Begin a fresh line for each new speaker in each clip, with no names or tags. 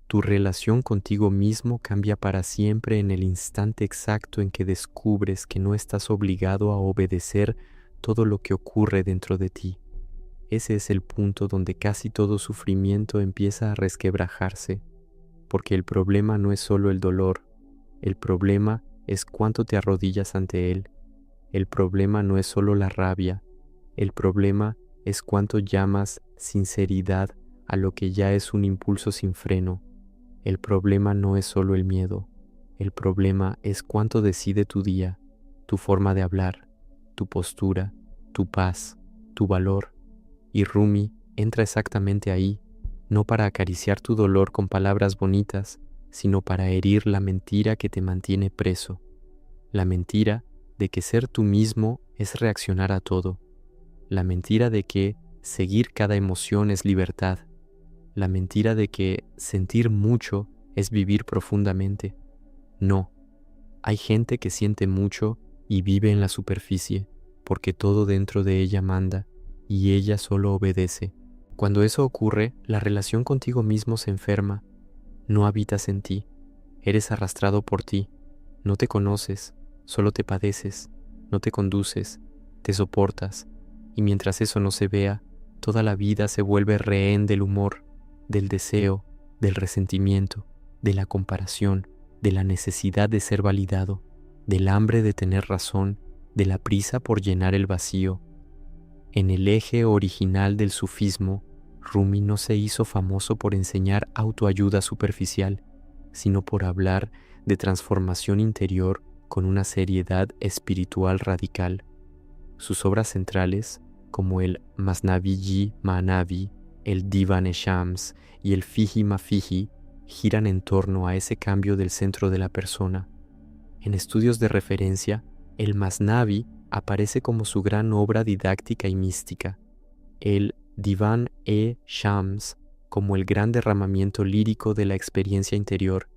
Tu relación contigo mismo cambia para siempre en el instante exacto en que descubres que no estás obligado a obedecer todo lo que ocurre dentro de ti. Ese es el punto donde casi todo sufrimiento empieza a resquebrajarse, porque el problema no es solo el dolor, el problema es cuánto te arrodillas ante él. El problema no es solo la rabia, el problema es cuánto llamas sinceridad a lo que ya es un impulso sin freno. El problema no es solo el miedo, el problema es cuánto decide tu día, tu forma de hablar, tu postura, tu paz, tu valor. Y Rumi entra exactamente ahí, no para acariciar tu dolor con palabras bonitas, sino para herir la mentira que te mantiene preso, la mentira de que ser tú mismo es reaccionar a todo, la mentira de que seguir cada emoción es libertad, la mentira de que sentir mucho es vivir profundamente. No, hay gente que siente mucho y vive en la superficie, porque todo dentro de ella manda y ella solo obedece. Cuando eso ocurre, la relación contigo mismo se enferma, no habitas en ti, eres arrastrado por ti, no te conoces, solo te padeces, no te conduces, te soportas, y mientras eso no se vea, toda la vida se vuelve rehén del humor, del deseo, del resentimiento, de la comparación, de la necesidad de ser validado, del hambre de tener razón, de la prisa por llenar el vacío. En el eje original del sufismo, Rumi no se hizo famoso por enseñar autoayuda superficial, sino por hablar de transformación interior con una seriedad espiritual radical. Sus obras centrales, como el Masnavi Mahanavi, el Divan-e-Shams y el Fiji-Mafiji, giran en torno a ese cambio del centro de la persona. En estudios de referencia, el Masnavi aparece como su gran obra didáctica y mística, el Divan-e-Shams como el gran derramamiento lírico de la experiencia interior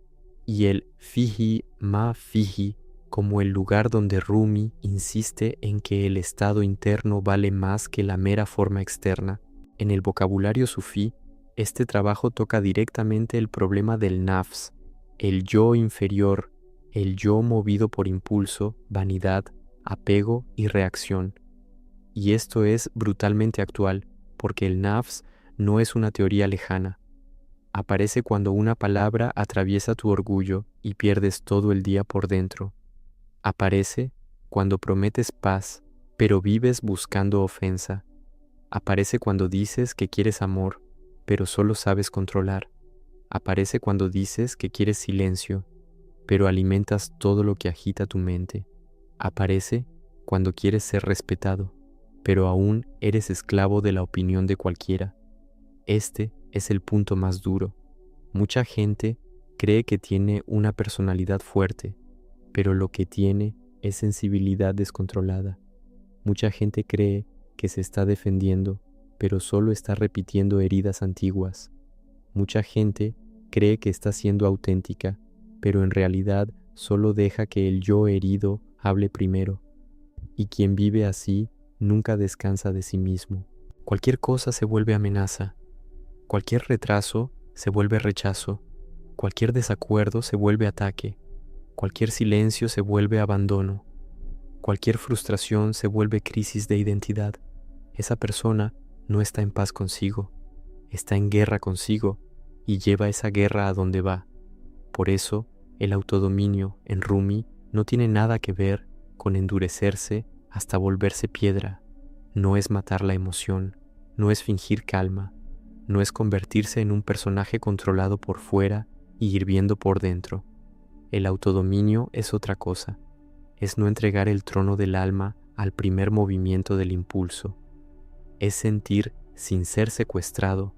y el Fiji-Mafiji como el lugar donde Rumi insiste en que el estado interno vale más que la mera forma externa. En el vocabulario sufí, este trabajo toca directamente el problema del nafs, el yo inferior, el yo movido por impulso, vanidad, apego y reacción. Y esto es brutalmente actual, porque el nafs no es una teoría lejana. Aparece cuando una palabra atraviesa tu orgullo y pierdes todo el día por dentro. Aparece cuando prometes paz, pero vives buscando ofensa. Aparece cuando dices que quieres amor, pero solo sabes controlar. Aparece cuando dices que quieres silencio, pero alimentas todo lo que agita tu mente. Aparece cuando quieres ser respetado, pero aún eres esclavo de la opinión de cualquiera. Este es el punto más duro. Mucha gente cree que tiene una personalidad fuerte, pero lo que tiene es sensibilidad descontrolada. Mucha gente cree que se está defendiendo, pero solo está repitiendo heridas antiguas. Mucha gente cree que está siendo auténtica, pero en realidad solo deja que el yo herido hable primero. Y quien vive así nunca descansa de sí mismo. Cualquier cosa se vuelve amenaza. Cualquier retraso se vuelve rechazo. Cualquier desacuerdo se vuelve ataque. Cualquier silencio se vuelve abandono. Cualquier frustración se vuelve crisis de identidad. Esa persona no está en paz consigo, está en guerra consigo y lleva esa guerra a donde va. Por eso, el autodominio en Rumi no tiene nada que ver con endurecerse hasta volverse piedra. No es matar la emoción, no es fingir calma, no es convertirse en un personaje controlado por fuera y hirviendo por dentro. El autodominio es otra cosa, es no entregar el trono del alma al primer movimiento del impulso. Es sentir sin ser secuestrado,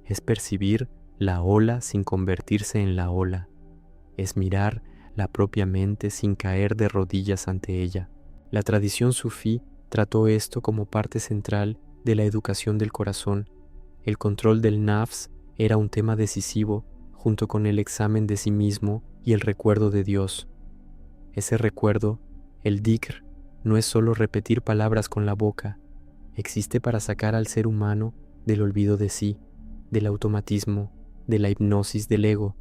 es percibir la ola sin convertirse en la ola, es mirar la propia mente sin caer de rodillas ante ella. La tradición sufí trató esto como parte central de la educación del corazón. El control del nafs era un tema decisivo junto con el examen de sí mismo y el recuerdo de Dios. Ese recuerdo, el dhikr, no es solo repetir palabras con la boca, existe para sacar al ser humano del olvido de sí, del automatismo, de la hipnosis del ego.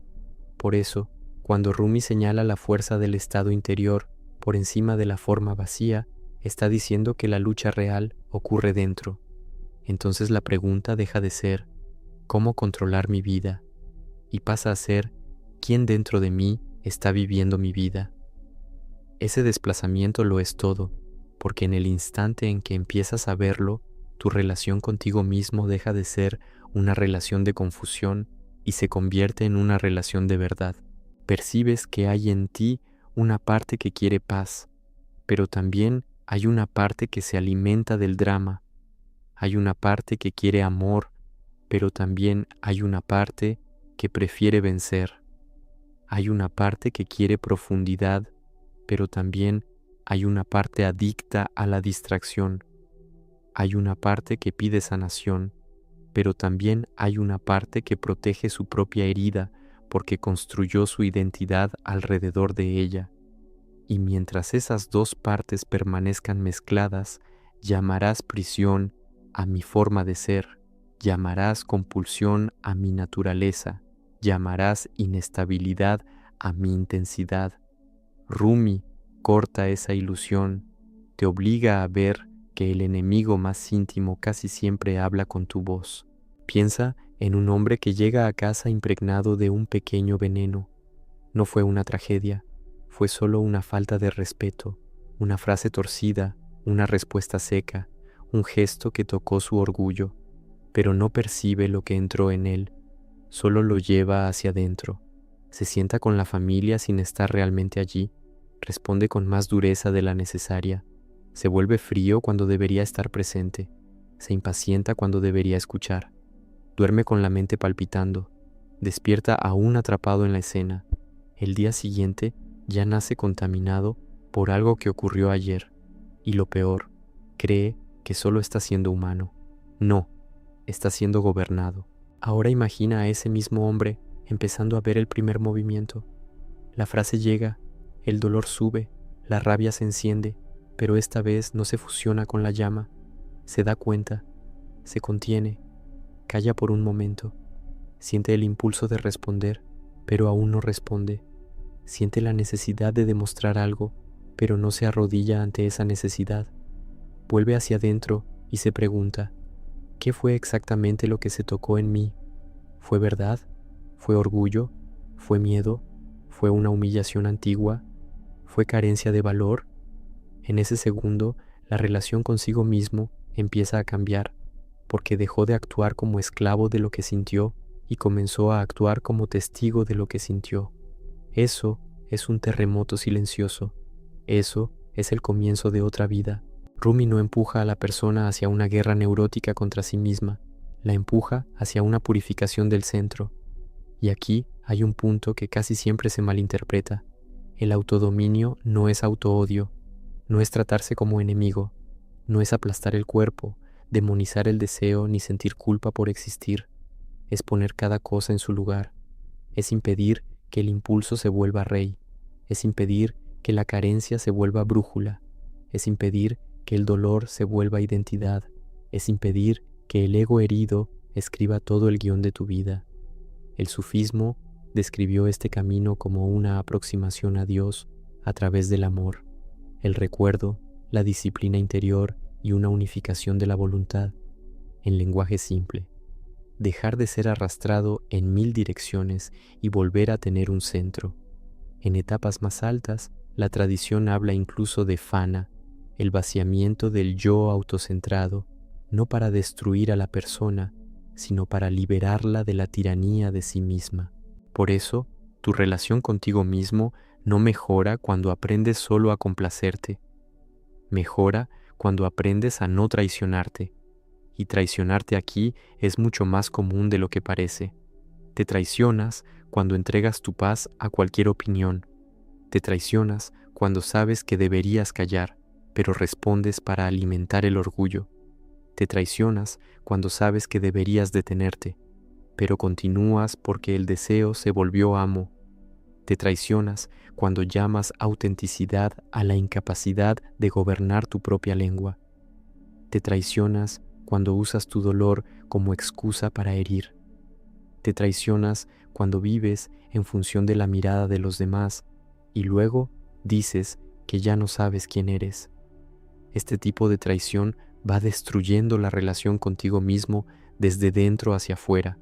Por eso, cuando Rumi señala la fuerza del estado interior por encima de la forma vacía, está diciendo que la lucha real ocurre dentro. Entonces la pregunta deja de ser ¿cómo controlar mi vida? Y pasa a ser ¿quién dentro de mí está viviendo mi vida? Ese desplazamiento lo es todo, porque en el instante en que empiezas a verlo, tu relación contigo mismo deja de ser una relación de confusión y se convierte en una relación de verdad. Percibes que hay en ti una parte que quiere paz, pero también hay una parte que se alimenta del drama. Hay una parte que quiere amor, pero también hay una parte que prefiere vencer. Hay una parte que quiere profundidad, pero también hay una parte adicta a la distracción. Hay una parte que pide sanación, pero también hay una parte que protege su propia herida porque construyó su identidad alrededor de ella. Y mientras esas dos partes permanezcan mezcladas, llamarás prisión a mi forma de ser, llamarás compulsión a mi naturaleza, llamarás inestabilidad a mi intensidad. Rumi corta esa ilusión, te obliga a ver que el enemigo más íntimo casi siempre habla con tu voz. Piensa en un hombre que llega a casa impregnado de un pequeño veneno. No fue una tragedia, fue solo una falta de respeto, una frase torcida, una respuesta seca, un gesto que tocó su orgullo, pero no percibe lo que entró en él, solo lo lleva hacia adentro. Se sienta con la familia sin estar realmente allí, responde con más dureza de la necesaria, se vuelve frío cuando debería estar presente, se impacienta cuando debería escuchar, duerme con la mente palpitando, despierta aún atrapado en la escena. El día siguiente ya nace contaminado por algo que ocurrió ayer, y lo peor, cree que solo está siendo humano. No, está siendo gobernado. Ahora imagina a ese mismo hombre empezando a ver el primer movimiento. La frase llega, el dolor sube, la rabia se enciende, pero esta vez no se fusiona con la llama. Se da cuenta, se contiene, calla por un momento, siente el impulso de responder, pero aún no responde. Siente la necesidad de demostrar algo, pero no se arrodilla ante esa necesidad. Vuelve hacia adentro y se pregunta, ¿qué fue exactamente lo que se tocó en mí? ¿Fue verdad? ¿Fue orgullo? ¿Fue miedo? ¿Fue una humillación antigua? ¿Fue carencia de valor? En ese segundo, la relación consigo mismo empieza a cambiar, porque dejó de actuar como esclavo de lo que sintió y comenzó a actuar como testigo de lo que sintió. Eso es un terremoto silencioso. Eso es el comienzo de otra vida. Rumi no empuja a la persona hacia una guerra neurótica contra sí misma, la empuja hacia una purificación del centro. Y aquí hay un punto que casi siempre se malinterpreta. El autodominio no es autoodio, no es tratarse como enemigo, no es aplastar el cuerpo, demonizar el deseo ni sentir culpa por existir. Es poner cada cosa en su lugar. Es impedir que el impulso se vuelva rey. Es impedir que la carencia se vuelva brújula. Es impedir que el dolor se vuelva identidad. Es impedir que el ego herido escriba todo el guión de tu vida. El sufismo describió este camino como una aproximación a Dios a través del amor, el recuerdo, la disciplina interior y una unificación de la voluntad. En lenguaje simple, dejar de ser arrastrado en 1000 direcciones y volver a tener un centro. En etapas más altas, la tradición habla incluso de fana, el vaciamiento del yo autocentrado, no para destruir a la persona, sino para liberarla de la tiranía de sí misma. Por eso, tu relación contigo mismo no mejora cuando aprendes solo a complacerte. Mejora cuando aprendes a no traicionarte. Y traicionarte aquí es mucho más común de lo que parece. Te traicionas cuando entregas tu paz a cualquier opinión. Te traicionas cuando sabes que deberías callar, pero respondes para alimentar el orgullo. Te traicionas cuando sabes que deberías detenerte, pero continúas porque el deseo se volvió amo. Te traicionas cuando llamas autenticidad a la incapacidad de gobernar tu propia lengua. Te traicionas cuando usas tu dolor como excusa para herir. Te traicionas cuando vives en función de la mirada de los demás y luego dices que ya no sabes quién eres. Este tipo de traición va destruyendo la relación contigo mismo desde dentro hacia afuera,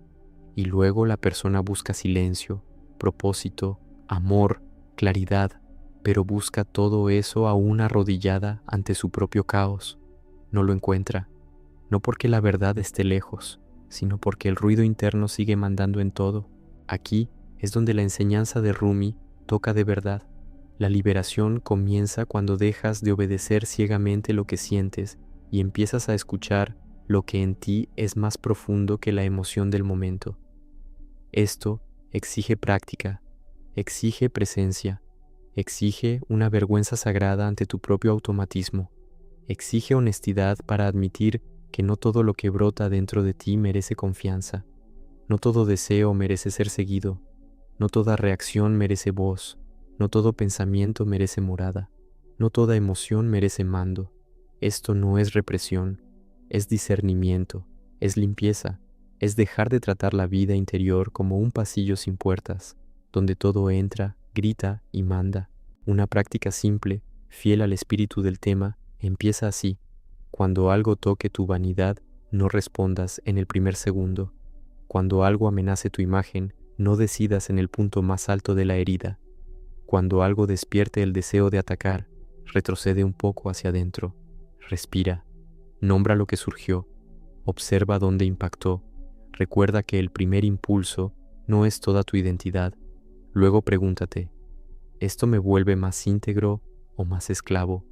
y luego la persona busca silencio, propósito, amor, claridad, pero busca todo eso aún arrodillada ante su propio caos. No lo encuentra, no porque la verdad esté lejos, sino porque el ruido interno sigue mandando en todo. Aquí es donde la enseñanza de Rumi toca de verdad. La liberación comienza cuando dejas de obedecer ciegamente lo que sientes y empiezas a escuchar lo que en ti es más profundo que la emoción del momento. Esto exige práctica, exige presencia, exige una vergüenza sagrada ante tu propio automatismo, exige honestidad para admitir que no todo lo que brota dentro de ti merece confianza, no todo deseo merece ser seguido, no toda reacción merece voz, no todo pensamiento merece morada, no toda emoción merece mando. Esto no es represión, es discernimiento, es limpieza, es dejar de tratar la vida interior como un pasillo sin puertas, donde todo entra, grita y manda. Una práctica simple, fiel al espíritu del tema, empieza así. Cuando algo toque tu vanidad, no respondas en el primer segundo. Cuando algo amenace tu imagen, no decidas en el punto más alto de la herida. Cuando algo despierte el deseo de atacar, retrocede un poco hacia adentro. Respira, nombra lo que surgió, observa dónde impactó. Recuerda que el primer impulso no es toda tu identidad. Luego pregúntate, ¿esto me vuelve más íntegro o más esclavo?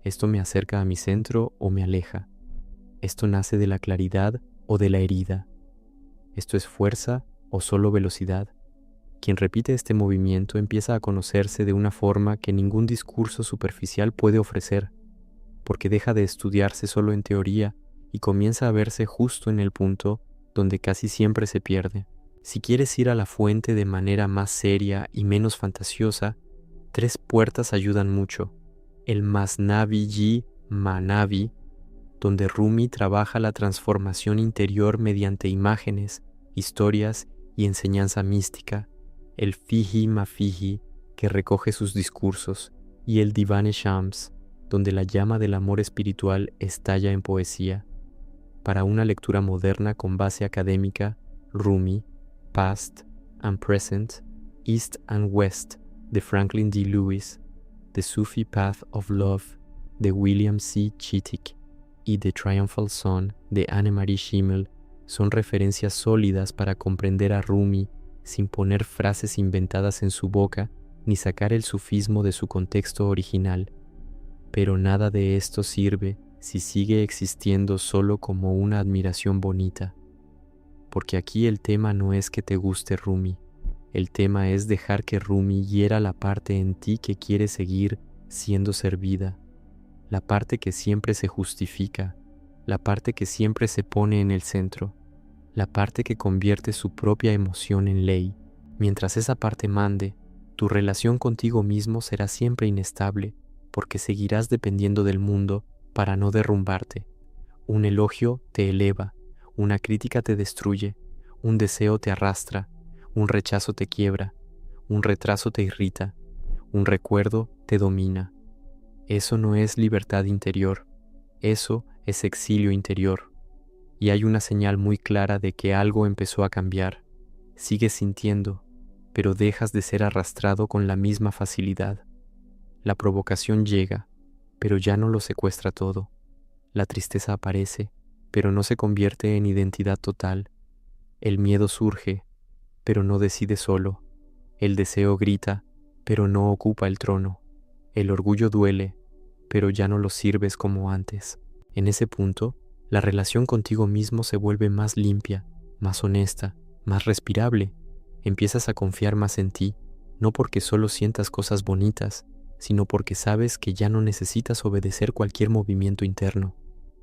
¿Esto me acerca a mi centro o me aleja? ¿Esto nace de la claridad o de la herida? ¿Esto es fuerza o solo velocidad? Quien repite este movimiento empieza a conocerse de una forma que ningún discurso superficial puede ofrecer, porque deja de estudiarse solo en teoría y comienza a verse justo en el punto donde casi siempre se pierde. Si quieres ir a la fuente de manera más seria y menos fantasiosa, 3 puertas ayudan mucho. El Masnavi Manavi, donde Rumi trabaja la transformación interior mediante imágenes, historias y enseñanza mística, el Fiji Mafiji, que recoge sus discursos, y el Divane Shams, donde la llama del amor espiritual estalla en poesía. Para una lectura moderna con base académica, Rumi, Past and Present, East and West, de Franklin D. Lewis, The Sufi Path of Love, de William C. Chittick, y The Triumphal Son, de Annemarie Schimmel, son referencias sólidas para comprender a Rumi sin poner frases inventadas en su boca ni sacar el sufismo de su contexto original. Pero nada de esto sirve si sigue existiendo solo como una admiración bonita. Porque aquí el tema no es que te guste Rumi, el tema es dejar que Rumi hiera la parte en ti que quiere seguir siendo servida, la parte que siempre se justifica, la parte que siempre se pone en el centro, la parte que convierte su propia emoción en ley. Mientras esa parte mande, tu relación contigo mismo será siempre inestable, porque seguirás dependiendo del mundo para no derrumbarte. Un elogio te eleva, una crítica te destruye, un deseo te arrastra, un rechazo te quiebra, un retraso te irrita, un recuerdo te domina. Eso no es libertad interior, eso es exilio interior. Y hay una señal muy clara de que algo empezó a cambiar. Sigues sintiendo, pero dejas de ser arrastrado con la misma facilidad. La provocación llega, pero ya no lo secuestra todo. La tristeza aparece, pero no se convierte en identidad total. El miedo surge, pero no decide solo. El deseo grita, pero no ocupa el trono. El orgullo duele, pero ya no lo sirves como antes. En ese punto, la relación contigo mismo se vuelve más limpia, más honesta, más respirable. Empiezas a confiar más en ti, no porque solo sientas cosas bonitas, sino porque sabes que ya no necesitas obedecer cualquier movimiento interno.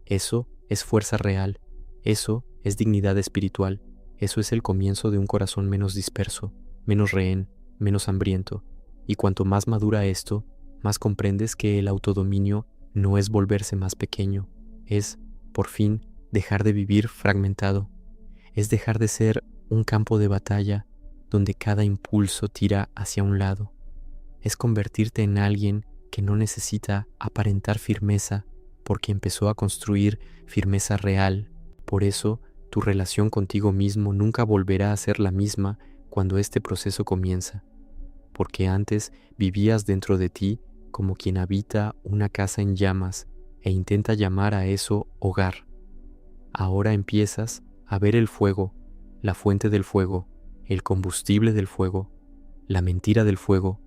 Eso es fuerza real, eso es dignidad espiritual, eso es el comienzo de un corazón menos disperso, menos rehén, menos hambriento. Y cuanto más madura esto, más comprendes que el autodominio no es volverse más pequeño, es, por fin, dejar de vivir fragmentado, es dejar de ser un campo de batalla donde cada impulso tira hacia un lado. Es convertirte en alguien que no necesita aparentar firmeza porque empezó a construir firmeza real. Por eso, tu relación contigo mismo nunca volverá a ser la misma cuando este proceso comienza, porque antes vivías dentro de ti como quien habita una casa en llamas e intenta llamar a eso hogar. Ahora empiezas a ver el fuego, la fuente del fuego, el combustible del fuego, la mentira del fuego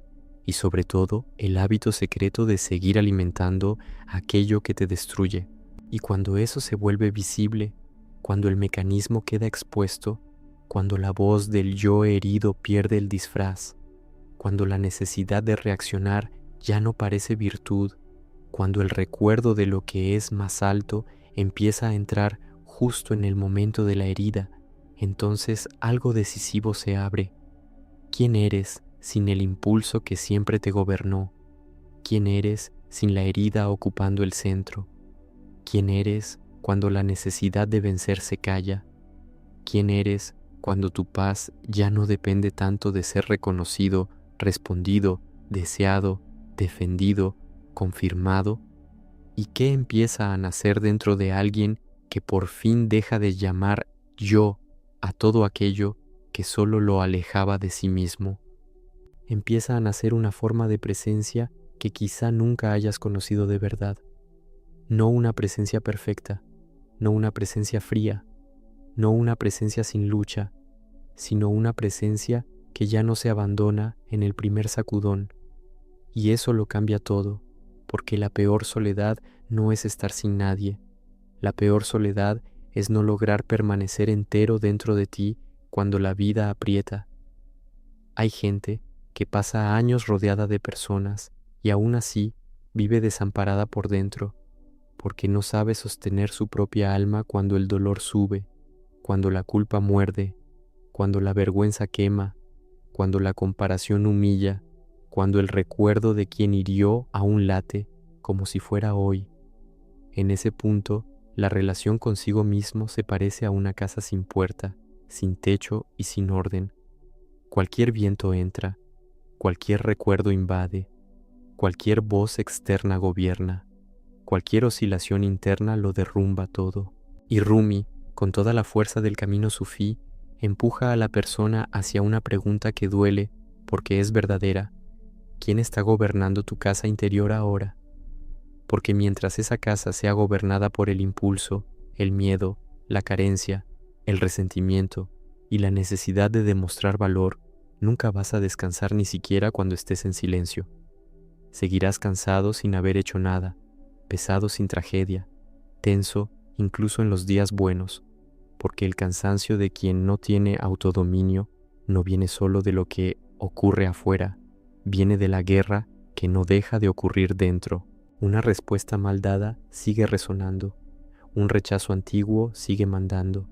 y sobre todo el hábito secreto de seguir alimentando aquello que te destruye. Y cuando eso se vuelve visible, cuando el mecanismo queda expuesto, cuando la voz del yo herido pierde el disfraz, cuando la necesidad de reaccionar ya no parece virtud, cuando el recuerdo de lo que es más alto empieza a entrar justo en el momento de la herida, entonces algo decisivo se abre. ¿Quién eres sin el impulso que siempre te gobernó? ¿Quién eres sin la herida ocupando el centro? ¿Quién eres cuando la necesidad de vencer se calla? ¿Quién eres cuando tu paz ya no depende tanto de ser reconocido, respondido, deseado, defendido, confirmado? ¿Y qué empieza a nacer dentro de alguien que por fin deja de llamar yo a todo aquello que solo lo alejaba de sí mismo? Empieza a nacer una forma de presencia que quizá nunca hayas conocido de verdad. No una presencia perfecta, no una presencia fría, no una presencia sin lucha, sino una presencia que ya no se abandona en el primer sacudón. Y eso lo cambia todo, porque la peor soledad no es estar sin nadie. La peor soledad es no lograr permanecer entero dentro de ti cuando la vida aprieta. Hay gente que pasa años rodeada de personas y aún así vive desamparada por dentro, porque no sabe sostener su propia alma cuando el dolor sube, cuando la culpa muerde, cuando la vergüenza quema, cuando la comparación humilla, cuando el recuerdo de quien hirió aún late como si fuera hoy. En ese punto, la relación consigo mismo se parece a una casa sin puerta, sin techo y sin orden. Cualquier viento entra, cualquier recuerdo invade, cualquier voz externa gobierna, cualquier oscilación interna lo derrumba todo. Y Rumi, con toda la fuerza del camino sufí, empuja a la persona hacia una pregunta que duele porque es verdadera. ¿Quién está gobernando tu casa interior ahora? Porque mientras esa casa sea gobernada por el impulso, el miedo, la carencia, el resentimiento y la necesidad de demostrar valor, nunca vas a descansar ni siquiera cuando estés en silencio. Seguirás cansado sin haber hecho nada, pesado sin tragedia, tenso incluso en los días buenos, porque el cansancio de quien no tiene autodominio no viene solo de lo que ocurre afuera, viene de la guerra que no deja de ocurrir dentro. Una respuesta mal dada sigue resonando, un rechazo antiguo sigue mandando,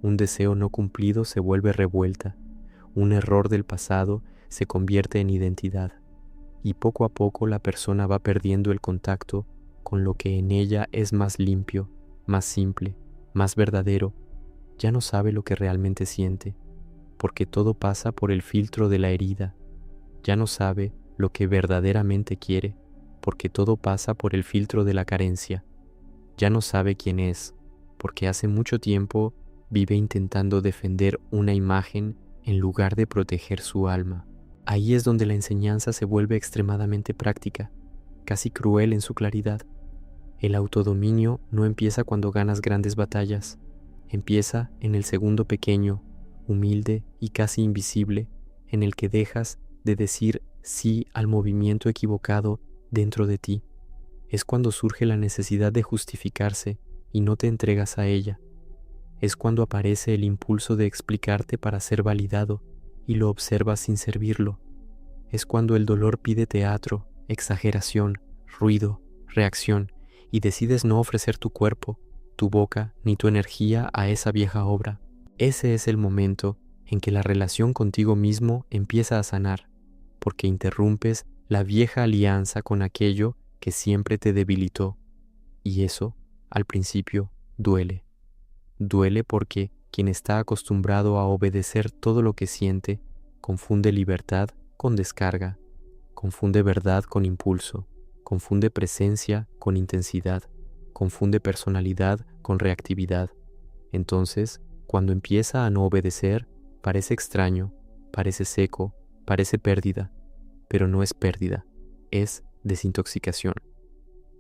un deseo no cumplido se vuelve revuelta, un error del pasado se convierte en identidad, y poco a poco la persona va perdiendo el contacto con lo que en ella es más limpio, más simple, más verdadero. Ya no sabe lo que realmente siente, porque todo pasa por el filtro de la herida. Ya no sabe lo que verdaderamente quiere, porque todo pasa por el filtro de la carencia. Ya no sabe quién es, porque hace mucho tiempo vive intentando defender una imagen en lugar de proteger su alma. Ahí es donde la enseñanza se vuelve extremadamente práctica, casi cruel en su claridad. El autodominio no empieza cuando ganas grandes batallas, empieza en el segundo pequeño, humilde y casi invisible, en el que dejas de decir sí al movimiento equivocado dentro de ti. Es cuando surge la necesidad de justificarse y no te entregas a ella. Es cuando aparece el impulso de explicarte para ser validado y lo observas sin servirlo. Es cuando el dolor pide teatro, exageración, ruido, reacción y decides no ofrecer tu cuerpo, tu boca ni tu energía a esa vieja obra. Ese es el momento en que la relación contigo mismo empieza a sanar, porque interrumpes la vieja alianza con aquello que siempre te debilitó. Y eso, al principio, duele. Duele porque Quien está acostumbrado a obedecer todo lo que siente, confunde libertad con descarga, confunde verdad con impulso, confunde presencia con intensidad, confunde personalidad con reactividad. Entonces, cuando empieza a no obedecer, parece extraño, parece seco, parece pérdida, pero no es pérdida, es desintoxicación.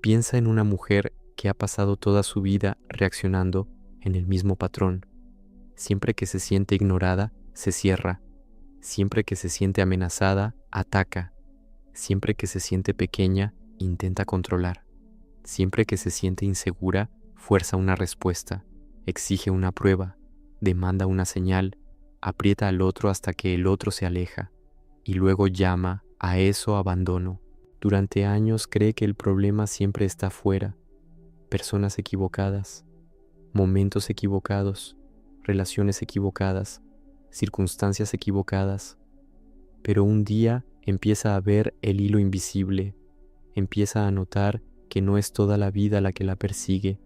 Piensa en una mujer que ha pasado toda su vida reaccionando en el mismo patrón. Siempre que se siente ignorada, se cierra. Siempre que se siente amenazada, ataca. Siempre que se siente pequeña, intenta controlar. Siempre que se siente insegura, fuerza una respuesta, exige una prueba, demanda una señal, aprieta al otro hasta que el otro se aleja, y luego llama a eso abandono. Durante años cree que el problema siempre está fuera, personas equivocadas, momentos equivocados, relaciones equivocadas, circunstancias equivocadas, pero un día empieza a ver el hilo invisible, empieza a notar que no es toda la vida la que la persigue,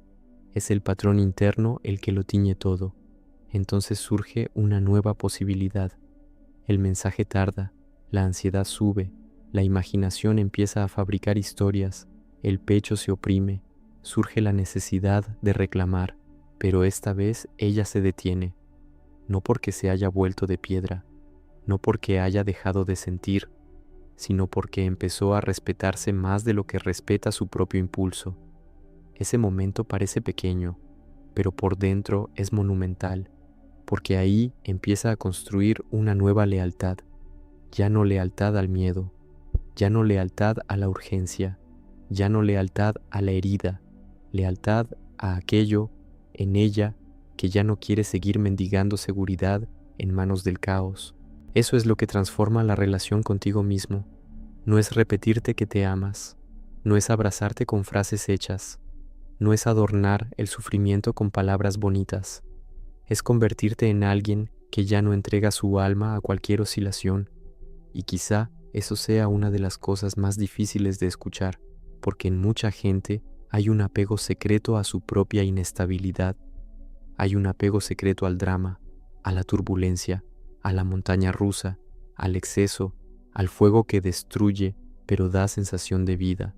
es el patrón interno el que lo tiñe todo. Entonces surge una nueva posibilidad. El mensaje tarda, la ansiedad sube, la imaginación empieza a fabricar historias, el pecho se oprime, surge la necesidad de reclamar, pero esta vez ella se detiene, no porque se haya vuelto de piedra, no porque haya dejado de sentir, sino porque empezó a respetarse más de lo que respeta su propio impulso. Ese momento parece pequeño, pero por dentro es monumental, porque ahí empieza a construir una nueva lealtad, ya no lealtad al miedo, ya no lealtad a la urgencia, ya no lealtad a la herida, lealtad a aquello en ella que ya no quiere seguir mendigando seguridad en manos del caos. Eso es lo que transforma la relación contigo mismo. No es repetirte que te amas, no es abrazarte con frases hechas, no es adornar el sufrimiento con palabras bonitas, es convertirte en alguien que ya no entrega su alma a cualquier oscilación, y quizá eso sea una de las cosas más difíciles de escuchar, porque en mucha gente hay un apego secreto a su propia inestabilidad, hay un apego secreto al drama, a la turbulencia, a la montaña rusa, al exceso, al fuego que destruye pero da sensación de vida.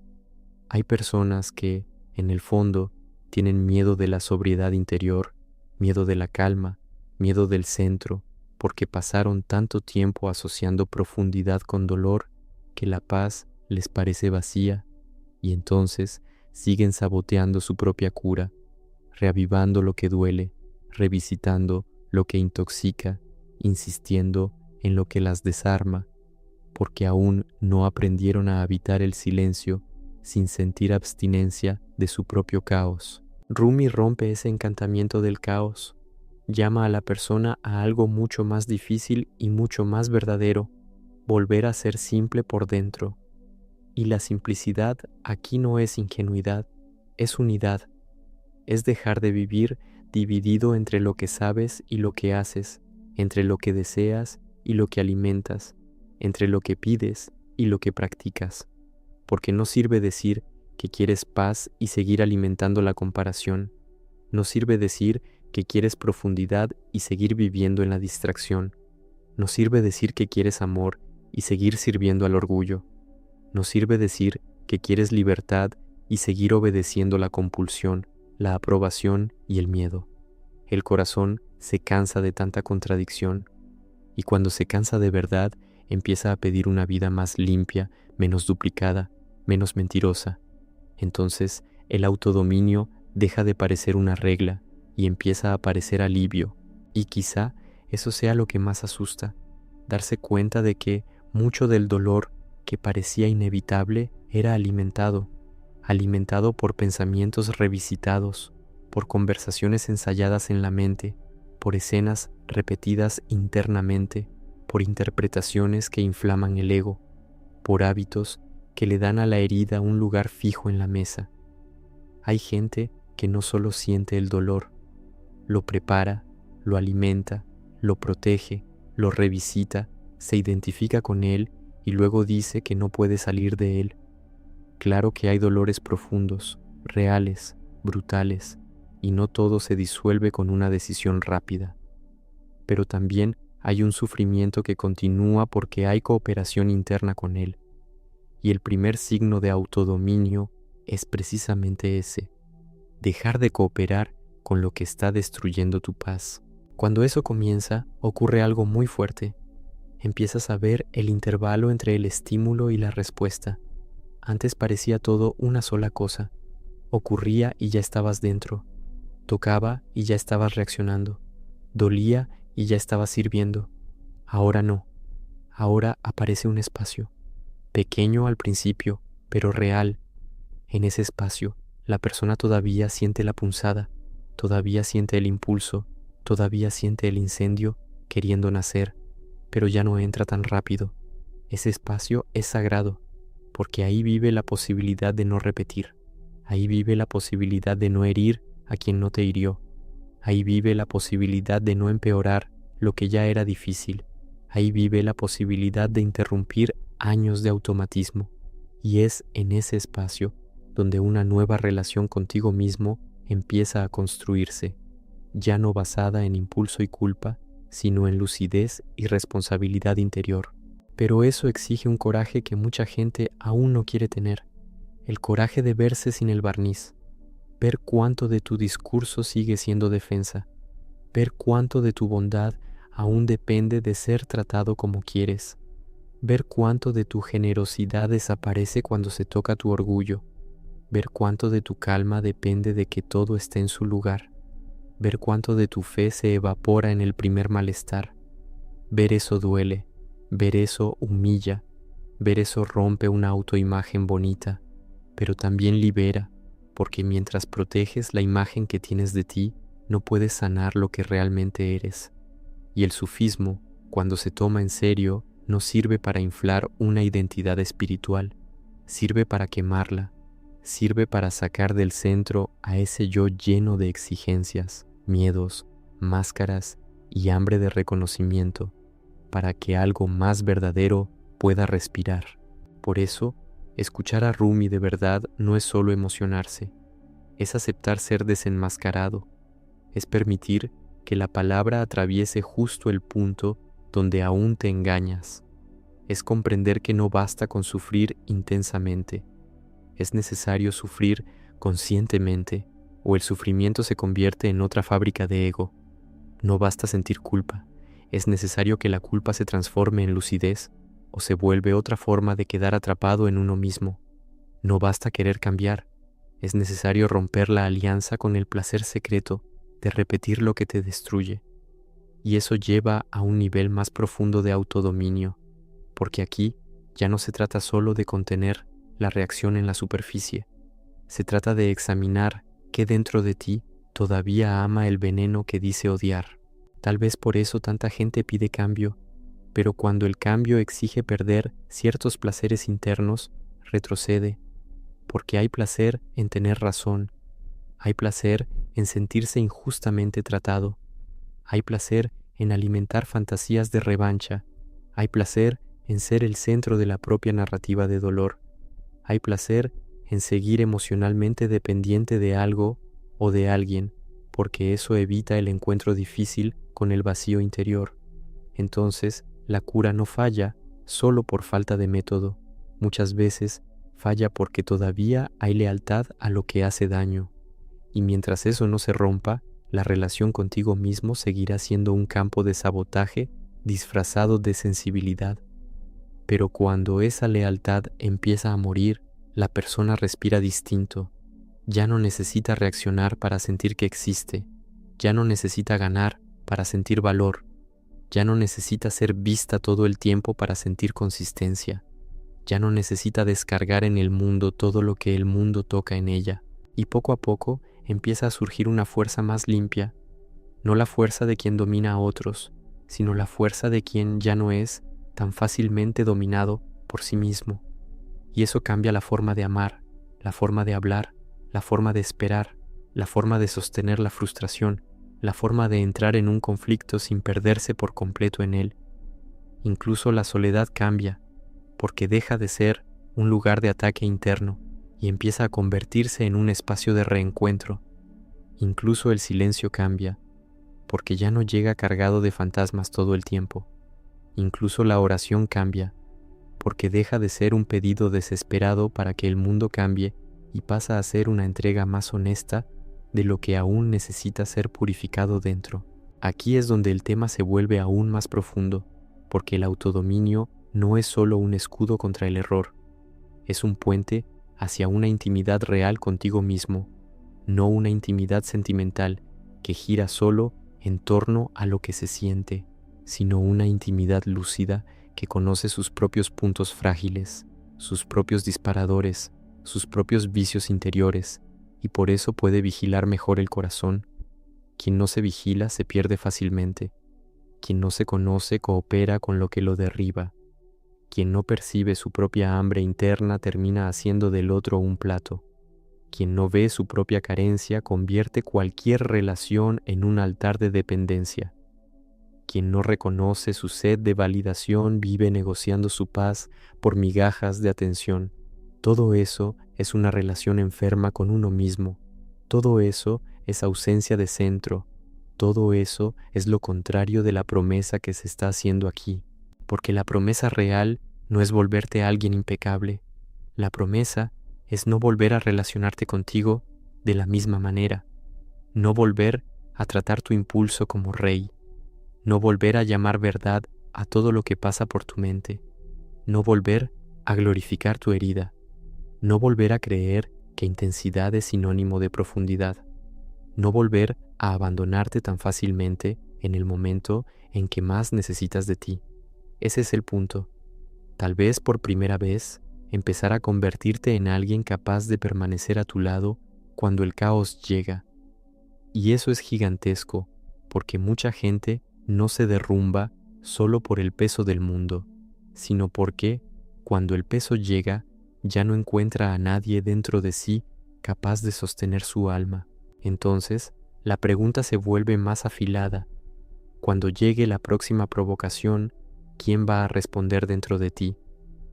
Hay personas que, en el fondo, tienen miedo de la sobriedad interior, miedo de la calma, miedo del centro, porque pasaron tanto tiempo asociando profundidad con dolor que la paz les parece vacía, y entonces siguen saboteando su propia cura, reavivando lo que duele, revisitando lo que intoxica, insistiendo en lo que las desarma, porque aún no aprendieron a habitar el silencio sin sentir abstinencia de su propio caos. Rumi rompe ese encantamiento del caos, llama a la persona a algo mucho más difícil y mucho más verdadero, volver a ser simple por dentro. Y la simplicidad aquí no es ingenuidad, es unidad, es dejar de vivir dividido entre lo que sabes y lo que haces, entre lo que deseas y lo que alimentas, entre lo que pides y lo que practicas, porque no sirve decir que quieres paz y seguir alimentando la comparación, no sirve decir que quieres profundidad y seguir viviendo en la distracción, no sirve decir que quieres amor y seguir sirviendo al orgullo, no sirve decir que quieres libertad y seguir obedeciendo la compulsión, la aprobación y el miedo. El corazón se cansa de tanta contradicción, y cuando se cansa de verdad, empieza a pedir una vida más limpia, menos duplicada, menos mentirosa. Entonces, el autodominio deja de parecer una regla y empieza a parecer alivio. Y quizá eso sea lo que más asusta, darse cuenta de que mucho del dolor que parecía inevitable era alimentado por pensamientos revisitados, por conversaciones ensayadas en la mente, por escenas repetidas internamente, por interpretaciones que inflaman el ego, por hábitos que le dan a la herida un lugar fijo en la mesa. Hay gente que no solo siente el dolor, lo prepara, lo alimenta, lo protege, lo revisita, se identifica con él y luego dice que no puede salir de él. Claro que hay dolores profundos, reales, brutales, y no todo se disuelve con una decisión rápida. pero también hay un sufrimiento que continúa porque hay cooperación interna con él. Y el primer signo de autodominio es precisamente ese: dejar de cooperar con lo que está destruyendo tu paz. Cuando eso comienza, ocurre algo muy fuerte. Empiezas a ver el intervalo entre el estímulo y la respuesta. Antes parecía todo una sola cosa. Ocurría y ya estabas dentro. Tocaba y ya estabas reaccionando. Dolía y ya estabas sirviendo. Ahora no. Ahora aparece un espacio. Pequeño al principio, pero real. En ese espacio, la persona todavía siente la punzada, todavía siente el impulso, todavía siente el incendio queriendo nacer, pero ya no entra tan rápido. Ese espacio es sagrado, porque ahí vive la posibilidad de no repetir. Ahí vive la posibilidad de no herir a quien no te hirió. Ahí vive la posibilidad de no empeorar lo que ya era difícil. Ahí vive la posibilidad de interrumpir años de automatismo. Y es en ese espacio donde una nueva relación contigo mismo empieza a construirse, ya no basada en impulso y culpa, sino en lucidez y responsabilidad interior. Pero eso exige un coraje que mucha gente aún no quiere tener, el coraje de verse sin el barniz, ver cuánto de tu discurso sigue siendo defensa, ver cuánto de tu bondad aún depende de ser tratado como quieres, ver cuánto de tu generosidad desaparece cuando se toca tu orgullo, ver cuánto de tu calma depende de que todo esté en su lugar, ver cuánto de tu fe se evapora en el primer malestar. Ver eso duele, ver eso humilla, ver eso rompe una autoimagen bonita, pero también libera, porque mientras proteges la imagen que tienes de ti, no puedes sanar lo que realmente eres. Y el sufismo, cuando se toma en serio, no sirve para inflar una identidad espiritual, sirve para quemarla, sirve para sacar del centro a ese yo lleno de exigencias, miedos, máscaras y hambre de reconocimiento, para que algo más verdadero pueda respirar. Por eso, escuchar a Rumi de verdad no es solo emocionarse, es aceptar ser desenmascarado, es permitir que la palabra atraviese justo el punto donde aún te engañas, es comprender que no basta con sufrir intensamente, es necesario sufrir conscientemente o el sufrimiento se convierte en otra fábrica de ego. No basta sentir culpa, es necesario que la culpa se transforme en lucidez o se vuelve otra forma de quedar atrapado en uno mismo. No basta querer cambiar, es necesario romper la alianza con el placer secreto de repetir lo que te destruye. Y eso lleva a un nivel más profundo de autodominio, porque aquí ya no se trata solo de contener la reacción en la superficie, se trata de examinar qué dentro de ti todavía ama el veneno que dice odiar. Tal vez por eso tanta gente pide cambio, pero cuando el cambio exige perder ciertos placeres internos, retrocede, porque hay placer en tener razón, hay placer en sentirse injustamente tratado, hay placer en alimentar fantasías de revancha, hay placer en ser el centro de la propia narrativa de dolor, hay placer en seguir emocionalmente dependiente de algo o de alguien, porque eso evita el encuentro difícil con el vacío interior. Entonces, la cura no falla solo por falta de método, muchas veces falla porque todavía hay lealtad a lo que hace daño. Y mientras eso no se rompa, la relación contigo mismo seguirá siendo un campo de sabotaje disfrazado de sensibilidad. Pero cuando esa lealtad empieza a morir, la persona respira distinto. Ya no necesita reaccionar para sentir que existe. Ya no necesita ganar para sentir valor. Ya no necesita ser vista todo el tiempo para sentir consistencia. Ya no necesita descargar en el mundo todo lo que el mundo toca en ella. Y poco a poco empieza a surgir una fuerza más limpia. No la fuerza de quien domina a otros, sino la fuerza de quien ya no es tan fácilmente dominado por sí mismo. Y eso cambia la forma de amar, la forma de hablar, la forma de esperar, la forma de sostener la frustración, la forma de entrar en un conflicto sin perderse por completo en él. Incluso la soledad cambia, porque deja de ser un lugar de ataque interno y empieza a convertirse en un espacio de reencuentro. Incluso el silencio cambia, porque ya no llega cargado de fantasmas todo el tiempo. Incluso la oración cambia, porque deja de ser un pedido desesperado para que el mundo cambie y pasa a ser una entrega más honesta de lo que aún necesita ser purificado dentro. Aquí es donde el tema se vuelve aún más profundo, porque el autodominio no es solo un escudo contra el error, es un puente hacia una intimidad real contigo mismo, no una intimidad sentimental que gira solo en torno a lo que se siente, sino una intimidad lúcida que conoce sus propios puntos frágiles, sus propios disparadores, sus propios vicios interiores, y por eso puede vigilar mejor el corazón. Quien no se vigila se pierde fácilmente. Quien no se conoce coopera con lo que lo derriba. Quien no percibe su propia hambre interna termina haciendo del otro un plato. Quien no ve su propia carencia convierte cualquier relación en un altar de dependencia. Quien no reconoce su sed de validación vive negociando su paz por migajas de atención. Todo eso es una relación enferma con uno mismo. Todo eso es ausencia de centro. Todo eso es lo contrario de la promesa que se está haciendo aquí. Porque la promesa real no es volverte a alguien impecable. La promesa es no volver a relacionarte contigo de la misma manera. No volver a tratar tu impulso como rey. No volver a llamar verdad a todo lo que pasa por tu mente. No volver a glorificar tu herida. No volver a creer que intensidad es sinónimo de profundidad. No volver a abandonarte tan fácilmente en el momento en que más necesitas de ti. Ese es el punto. Tal vez por primera vez empezar a convertirte en alguien capaz de permanecer a tu lado cuando el caos llega. Y eso es gigantesco, porque mucha gente no se derrumba solo por el peso del mundo, sino porque, cuando el peso llega, ya no encuentra a nadie dentro de sí capaz de sostener su alma. Entonces, la pregunta se vuelve más afilada. Cuando llegue la próxima provocación, ¿quién va a responder dentro de ti?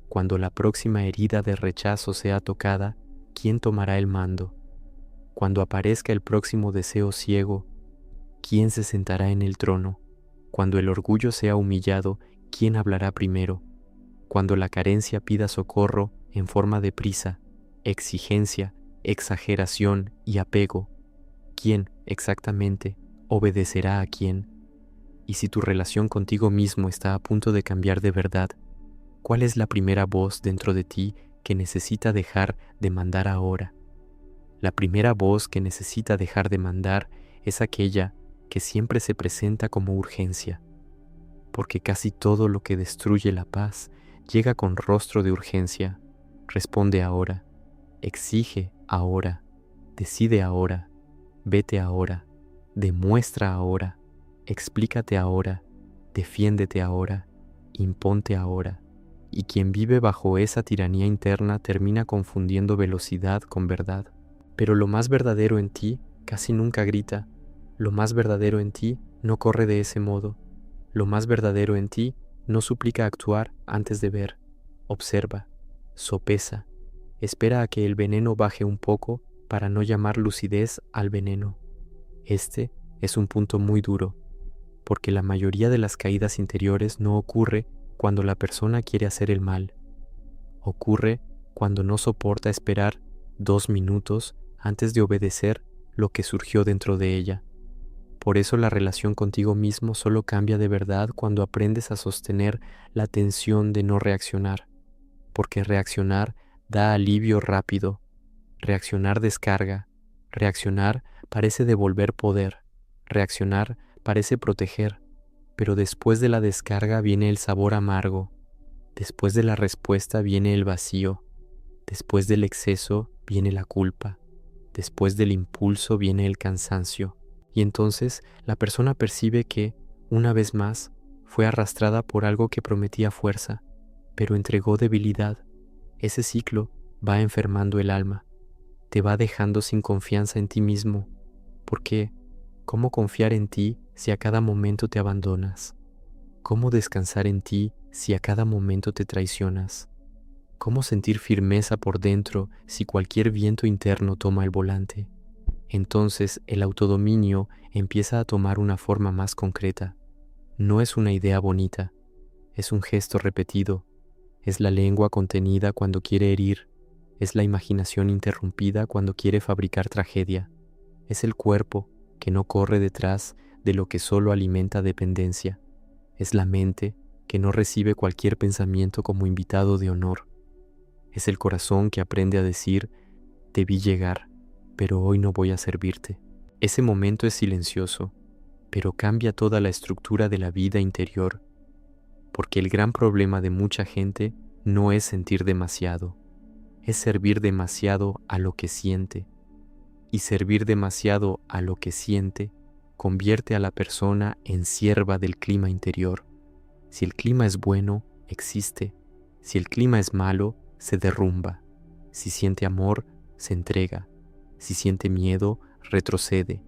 Cuando la próxima herida de rechazo sea tocada, ¿quién tomará el mando? Cuando aparezca el próximo deseo ciego, ¿quién se sentará en el trono? Cuando el orgullo sea humillado, ¿quién hablará primero? Cuando la carencia pida socorro en forma de prisa, exigencia, exageración y apego, ¿quién exactamente obedecerá a quién? Y si tu relación contigo mismo está a punto de cambiar de verdad, ¿cuál es la primera voz dentro de ti que necesita dejar de mandar ahora? La primera voz que necesita dejar de mandar es aquella que siempre se presenta como urgencia, porque casi todo lo que destruye la paz llega con rostro de urgencia. Responde ahora, exige ahora, decide ahora, vete ahora, demuestra ahora, explícate ahora, defiéndete ahora, imponte ahora. Y quien vive bajo esa tiranía interna termina confundiendo velocidad con verdad. Pero lo más verdadero en ti casi nunca grita. Lo más verdadero en ti no corre de ese modo. Lo más verdadero en ti no suplica actuar antes de ver. Observa, sopesa, espera a que el veneno baje un poco para no llamar lucidez al veneno. Este es un punto muy duro, porque la mayoría de las caídas interiores no ocurre cuando la persona quiere hacer el mal. Ocurre cuando no soporta esperar 2 minutos antes de obedecer lo que surgió dentro de ella. Por eso la relación contigo mismo solo cambia de verdad cuando aprendes a sostener la tensión de no reaccionar, porque reaccionar da alivio rápido, reaccionar descarga, reaccionar parece devolver poder, reaccionar parece proteger, pero después de la descarga viene el sabor amargo, después de la respuesta viene el vacío, después del exceso viene la culpa, después del impulso viene el cansancio. Y entonces la persona percibe que, una vez más, fue arrastrada por algo que prometía fuerza, pero entregó debilidad. Ese ciclo va enfermando el alma, te va dejando sin confianza en ti mismo, porque ¿cómo confiar en ti si a cada momento te abandonas? ¿Cómo descansar en ti si a cada momento te traicionas? ¿Cómo sentir firmeza por dentro si cualquier viento interno toma el volante? Entonces el autodominio empieza a tomar una forma más concreta. No es una idea bonita, es un gesto repetido, es la lengua contenida cuando quiere herir, es la imaginación interrumpida cuando quiere fabricar tragedia, es el cuerpo que no corre detrás de lo que solo alimenta dependencia, es la mente que no recibe cualquier pensamiento como invitado de honor, es el corazón que aprende a decir, te vi llegar, pero hoy no voy a servirte. Ese momento es silencioso, pero cambia toda la estructura de la vida interior, porque el gran problema de mucha gente no es sentir demasiado, es servir demasiado a lo que siente, y servir demasiado a lo que siente convierte a la persona en sierva del clima interior. Si el clima es bueno, existe, si el clima es malo, se derrumba, si siente amor, se entrega, si siente miedo, retrocede,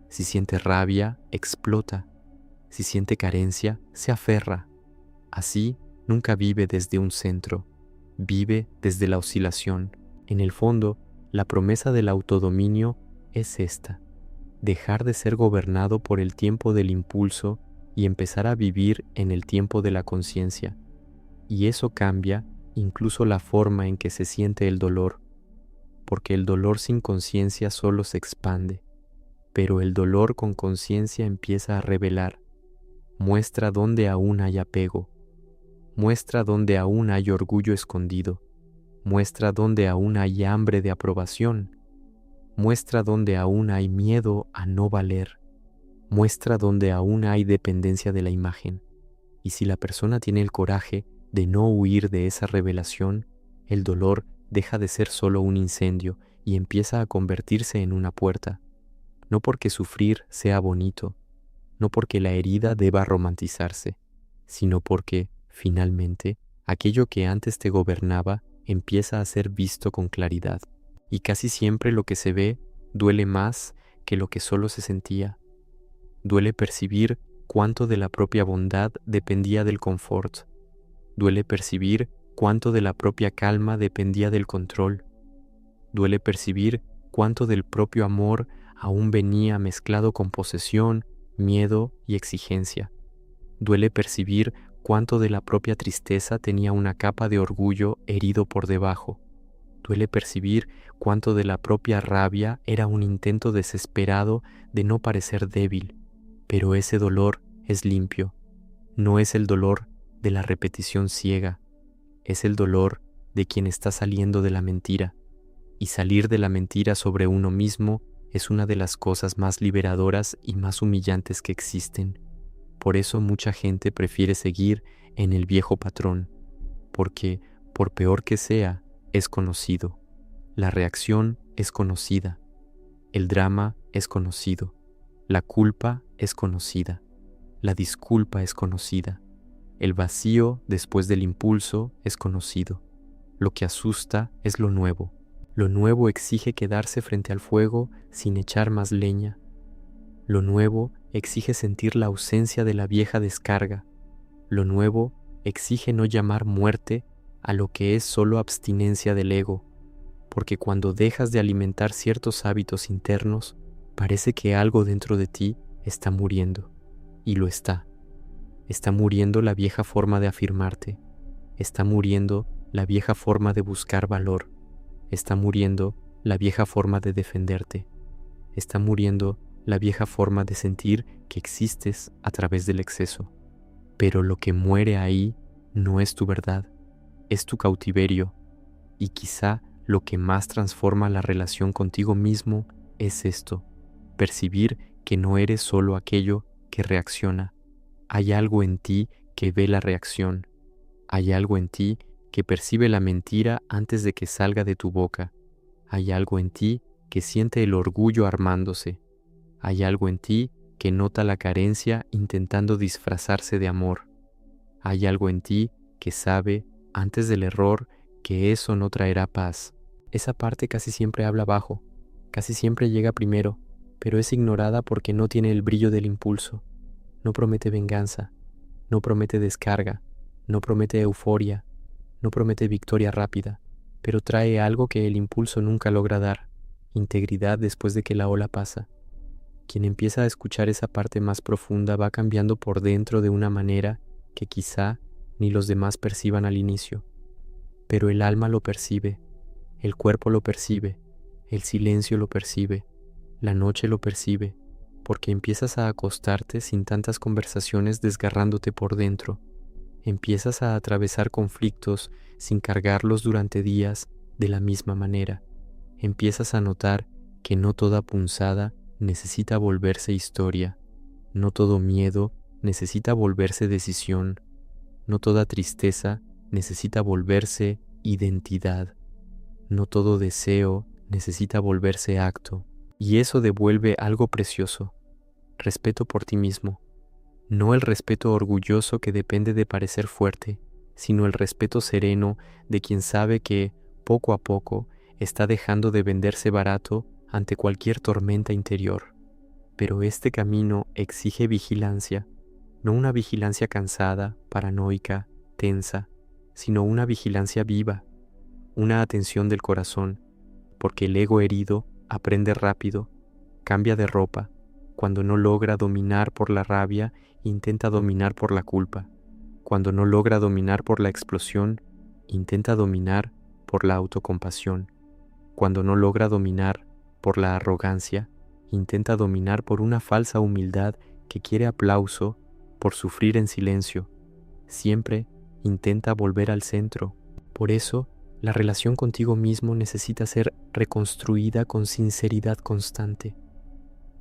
si siente rabia, explota, si siente carencia, se aferra. Así nunca vive desde un centro, vive desde la oscilación. En el fondo, la promesa del autodominio es esta: dejar de ser gobernado por el tiempo del impulso y empezar a vivir en el tiempo de la conciencia. Y eso cambia incluso la forma en que se siente el dolor, porque el dolor sin conciencia solo se expande, pero el dolor con conciencia empieza a revelar, muestra dónde aún hay apego, muestra dónde aún hay orgullo escondido, muestra dónde aún hay hambre de aprobación, muestra dónde aún hay miedo a no valer, muestra dónde aún hay dependencia de la imagen. Y si la persona tiene el coraje de no huir de esa revelación, el dolor deja de ser solo un incendio y empieza a convertirse en una puerta. No porque sufrir sea bonito, no porque la herida deba romantizarse, sino porque, finalmente, aquello que antes te gobernaba empieza a ser visto con claridad. Y casi siempre lo que se ve duele más que lo que solo se sentía. Duele percibir cuánto de la propia bondad dependía del confort. Duele percibir cuánto de la propia calma dependía del control. Duele percibir cuánto del propio amor aún venía mezclado con posesión, miedo y exigencia. Duele percibir cuánto de la propia tristeza tenía una capa de orgullo herido por debajo. Duele percibir cuánto de la propia rabia era un intento desesperado de no parecer débil. Pero ese dolor es limpio. No es el dolor de la repetición ciega. Es el dolor de quien está saliendo de la mentira. Y salir de la mentira sobre uno mismo es una de las cosas más liberadoras y más humillantes que existen. Por eso mucha gente prefiere seguir en el viejo patrón, porque, por peor que sea, es conocido. La reacción es conocida. El drama es conocido. La culpa es conocida. La disculpa es conocida. El vacío después del impulso es conocido. Lo que asusta es lo nuevo. Lo nuevo exige quedarse frente al fuego sin echar más leña. Lo nuevo exige sentir la ausencia de la vieja descarga. Lo nuevo exige no llamar muerte a lo que es solo abstinencia del ego, porque cuando dejas de alimentar ciertos hábitos internos, parece que algo dentro de ti está muriendo, y lo está. Está muriendo la vieja forma de afirmarte, está muriendo la vieja forma de buscar valor, está muriendo la vieja forma de defenderte, está muriendo la vieja forma de sentir que existes a través del exceso. Pero lo que muere ahí no es tu verdad, es tu cautiverio, y quizá lo que más transforma la relación contigo mismo es esto: percibir que no eres solo aquello que reacciona. Hay algo en ti que ve la reacción. Hay algo en ti que percibe la mentira antes de que salga de tu boca. Hay algo en ti que siente el orgullo armándose. Hay algo en ti que nota la carencia intentando disfrazarse de amor. Hay algo en ti que sabe, antes del error, que eso no traerá paz. Esa parte casi siempre habla bajo, casi siempre llega primero, pero es ignorada porque no tiene el brillo del impulso. No promete venganza, no promete descarga, no promete euforia, no promete victoria rápida, pero trae algo que el impulso nunca logra dar. integridad después de que la ola pasa. Quien empieza a escuchar esa parte más profunda va cambiando por dentro de una manera que quizá ni los demás perciban al inicio, pero el alma lo percibe, el cuerpo lo percibe, el silencio lo percibe, la noche lo percibe, porque empiezas a acostarte sin tantas conversaciones desgarrándote por dentro. Empiezas a atravesar conflictos sin cargarlos durante días de la misma manera. Empiezas a notar que no toda punzada necesita volverse historia, no todo miedo necesita volverse decisión, no toda tristeza necesita volverse identidad, no todo deseo necesita volverse acto, y eso devuelve algo precioso, respeto por ti mismo. No el respeto orgulloso que depende de parecer fuerte, sino el respeto sereno de quien sabe que, poco a poco, está dejando de venderse barato ante cualquier tormenta interior. Pero este camino exige vigilancia, no una vigilancia cansada, paranoica, tensa, sino una vigilancia viva, una atención del corazón, porque el ego herido aprende rápido, cambia de ropa, cuando no logra dominar por la rabia, intenta dominar por la culpa. Cuando no logra dominar por la explosión, intenta dominar por la autocompasión. Cuando no logra dominar por la arrogancia, intenta dominar por una falsa humildad que quiere aplauso por sufrir en silencio. Siempre intenta volver al centro. Por eso, la relación contigo mismo necesita ser reconstruida con sinceridad constante.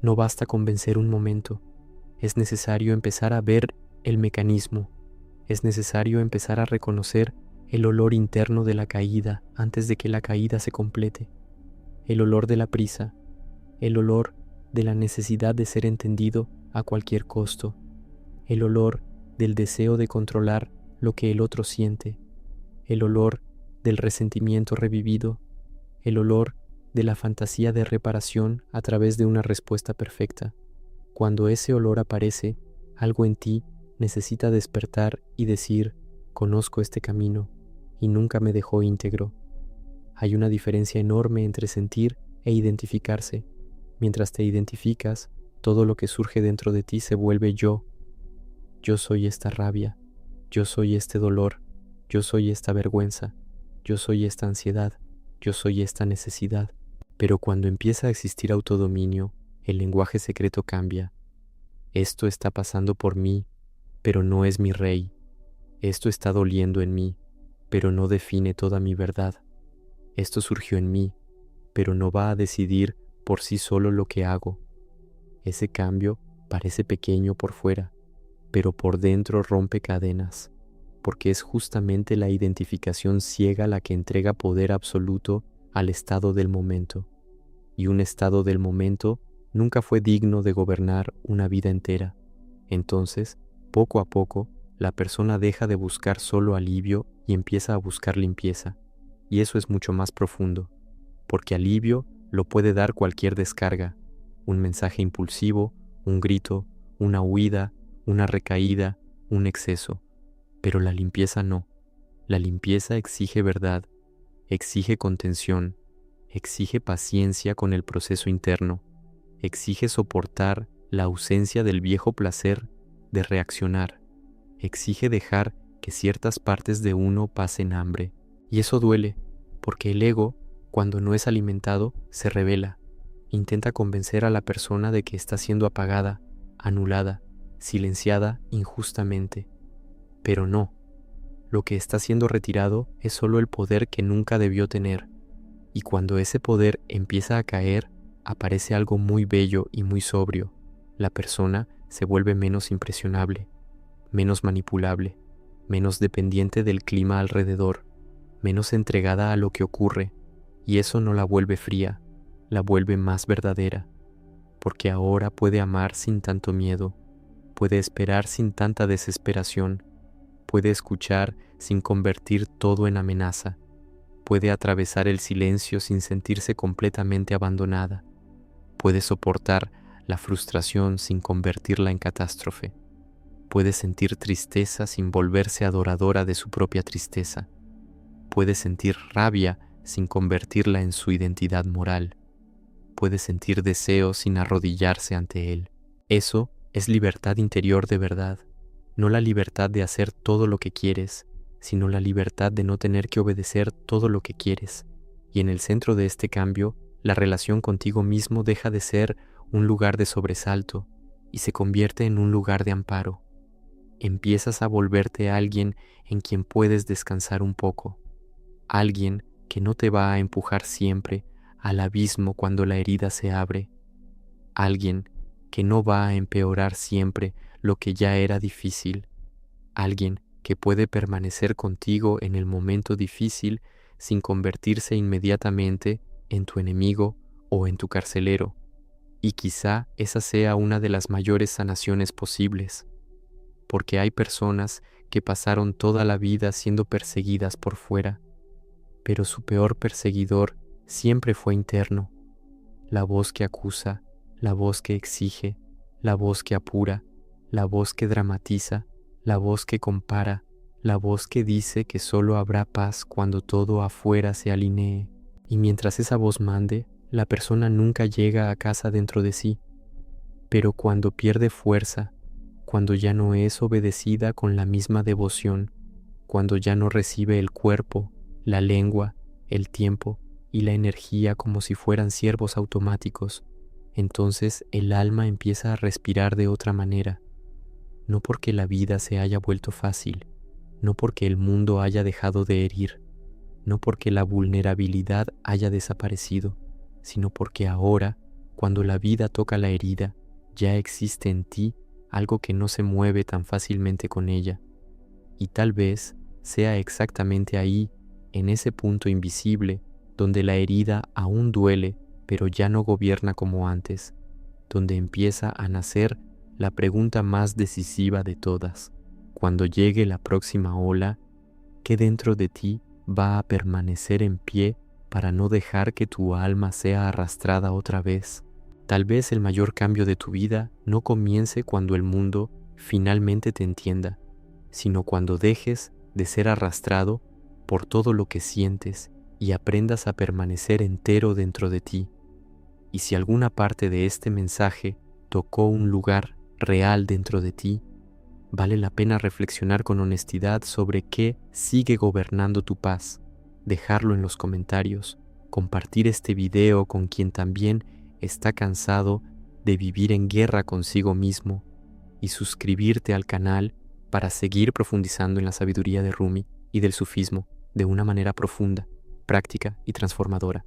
No basta con vencer un momento, es necesario empezar a ver el mecanismo, es necesario empezar a reconocer el olor interno de la caída antes de que la caída se complete, el olor de la prisa, el olor de la necesidad de ser entendido a cualquier costo, el olor del deseo de controlar lo que el otro siente, el olor del resentimiento revivido, el olor de la fantasía de reparación a través de una respuesta perfecta. Cuando ese olor aparece, algo en ti necesita despertar y decir, conozco este camino y nunca me dejó íntegro. Hay una diferencia enorme entre sentir e identificarse. Mientras te identificas, todo lo que surge dentro de ti se vuelve yo. Yo soy esta rabia, yo soy este dolor, yo soy esta vergüenza, yo soy esta ansiedad, yo soy esta necesidad. Pero cuando empieza a existir autodominio, el lenguaje secreto cambia. Esto está pasando por mí, pero no es mi rey. Esto está doliendo en mí, pero no define toda mi verdad. Esto surgió en mí, pero no va a decidir por sí solo lo que hago. Ese cambio parece pequeño por fuera, pero por dentro rompe cadenas, porque es justamente la identificación ciega la que entrega poder absoluto al estado del momento, y un estado del momento nunca fue digno de gobernar una vida entera. Entonces, poco a poco, la persona deja de buscar solo alivio y empieza a buscar limpieza, y eso es mucho más profundo, porque alivio lo puede dar cualquier descarga, un mensaje impulsivo, un grito, una huida, una recaída, un exceso, pero la limpieza no. La limpieza exige verdad, exige contención, exige paciencia con el proceso interno, exige soportar la ausencia del viejo placer de reaccionar, exige dejar que ciertas partes de uno pasen hambre. Y eso duele, porque el ego, cuando no es alimentado, se rebela, intenta convencer a la persona de que está siendo apagada, anulada, silenciada injustamente. Pero no, lo que está siendo retirado es solo el poder que nunca debió tener. Y cuando ese poder empieza a caer, aparece algo muy bello y muy sobrio. La persona se vuelve menos impresionable, menos manipulable, menos dependiente del clima alrededor, menos entregada a lo que ocurre, y eso no la vuelve fría, la vuelve más verdadera, porque ahora puede amar sin tanto miedo, puede esperar sin tanta desesperación, puede escuchar sin convertir todo en amenaza, puede atravesar el silencio sin sentirse completamente abandonada, puede soportar la frustración sin convertirla en catástrofe, puede sentir tristeza sin volverse adoradora de su propia tristeza, puede sentir rabia sin convertirla en su identidad moral, puede sentir deseo sin arrodillarse ante él. Eso es libertad interior de verdad, no la libertad de hacer todo lo que quieres, sino la libertad de no tener que obedecer todo lo que quieres. Y en el centro de este cambio, la relación contigo mismo deja de ser un lugar de sobresalto y se convierte en un lugar de amparo. Empiezas a volverte alguien en quien puedes descansar un poco, alguien que no te va a empujar siempre al abismo cuando la herida se abre, alguien que no va a empeorar siempre lo que ya era difícil, alguien que puede permanecer contigo en el momento difícil sin convertirse inmediatamente en tu enemigo o en tu carcelero. Y quizá esa sea una de las mayores sanaciones posibles, porque hay personas que pasaron toda la vida siendo perseguidas por fuera, pero su peor perseguidor siempre fue interno, la voz que acusa, la voz que exige, la voz que apura, la voz que dramatiza, la voz que compara, la voz que dice que solo habrá paz cuando todo afuera se alinee. Y mientras esa voz mande, la persona nunca llega a casa dentro de sí. Pero cuando pierde fuerza, cuando ya no es obedecida con la misma devoción, cuando ya no recibe el cuerpo, la lengua, el tiempo y la energía como si fueran siervos automáticos, entonces el alma empieza a respirar de otra manera, no porque la vida se haya vuelto fácil, no porque el mundo haya dejado de herir, no porque la vulnerabilidad haya desaparecido, sino porque ahora, cuando la vida toca la herida, ya existe en ti algo que no se mueve tan fácilmente con ella, y tal vez sea exactamente ahí, en ese punto invisible, donde la herida aún duele, pero ya no gobierna como antes, donde empieza a nacer la pregunta más decisiva de todas. Cuando llegue la próxima ola, ¿qué dentro de ti va a permanecer en pie para no dejar que tu alma sea arrastrada otra vez? Tal vez el mayor cambio de tu vida no comience cuando el mundo finalmente te entienda, sino cuando dejes de ser arrastrado por todo lo que sientes y aprendas a permanecer entero dentro de ti. Y si alguna parte de este mensaje tocó un lugar real dentro de ti, vale la pena reflexionar con honestidad sobre qué sigue gobernando tu paz, dejarlo en los comentarios, compartir este video con quien también está cansado de vivir en guerra consigo mismo y suscribirte al canal para seguir profundizando en la sabiduría de Rumi y del sufismo de una manera profunda, práctica y transformadora.